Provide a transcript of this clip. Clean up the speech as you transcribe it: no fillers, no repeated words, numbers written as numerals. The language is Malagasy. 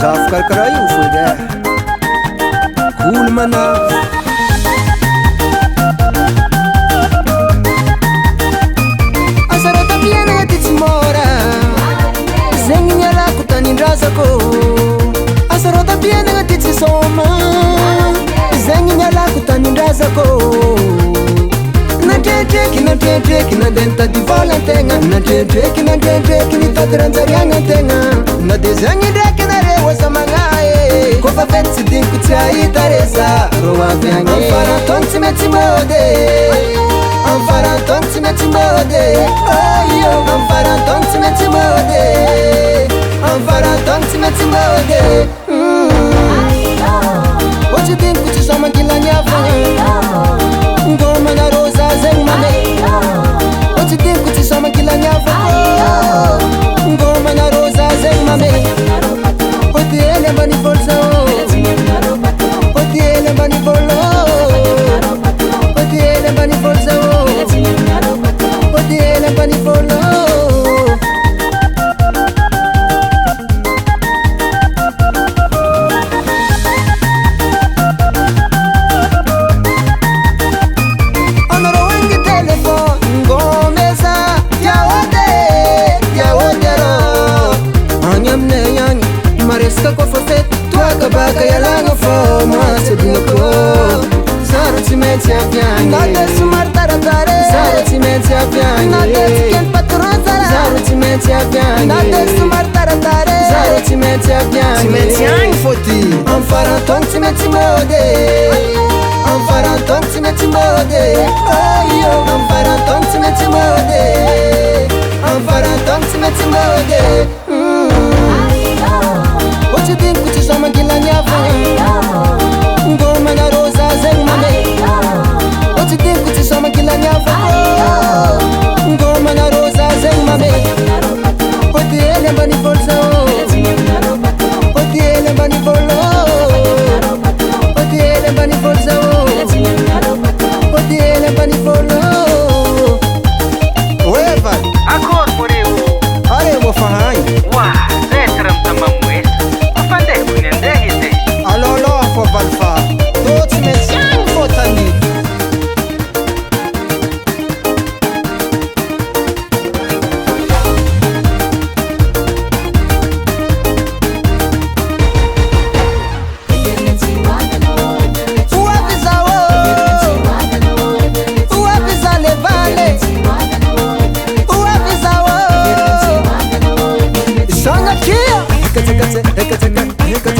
zafy karakara io fo de olo manavo asaratapiana ty tsy mora zegny mialako tanindrazako asaratapiana ty tsy soma zegny mialako tanindrazako natretreky nadentady volantegna natretreky nitady ranjariagnategna na de zegny ndraiky nare oza magnae kofa fety tsy diniko tsy ahita reza ro avy agny amfarantogno tsy maintsy mode amfarantogno tsy maintsy mode ayo amfarantogno tsy maintsy mode amfarantogno tsy maintsy mode ohatry diniko tsy somankilany avagna ngomana roza zegny mame ohatry diniko tsy somankilany avagna ngomana roza zegny mame ody hely ambany volo zao ody hely ambany volo ody hely ambany volo zao ody hely ambany volo baka yalagna fô mahasadinako zara tsy maintsy aviagny nade somary taratare zara tsy maintsy aviagny nade tsy kely patron zara zara tsy maintsy aviagny nade somary taratare zara tsy maintsy aviagny tsy maintsy agny fôty am farantogno tsy maintsy mode am farantogno tsy maintsy mode ayo am farantogno tsy maintsy mode am farantogno tsy maintsy mode ohatry diniko tsy somankilany avagna ngomana roza zegny mame ohatry diniko tsy somankilany avagna ngomana roza zegny mame ody hely ambany volo zao ody hely ambany volo ody hely ambany volo zao ody hely ambany volo oeva akory mo reo are mo fahagny wa zetra mitamamoesa afandeha kony andeha izy alôlôha fô valfa tô tsy maintsy agny fô taniko Eka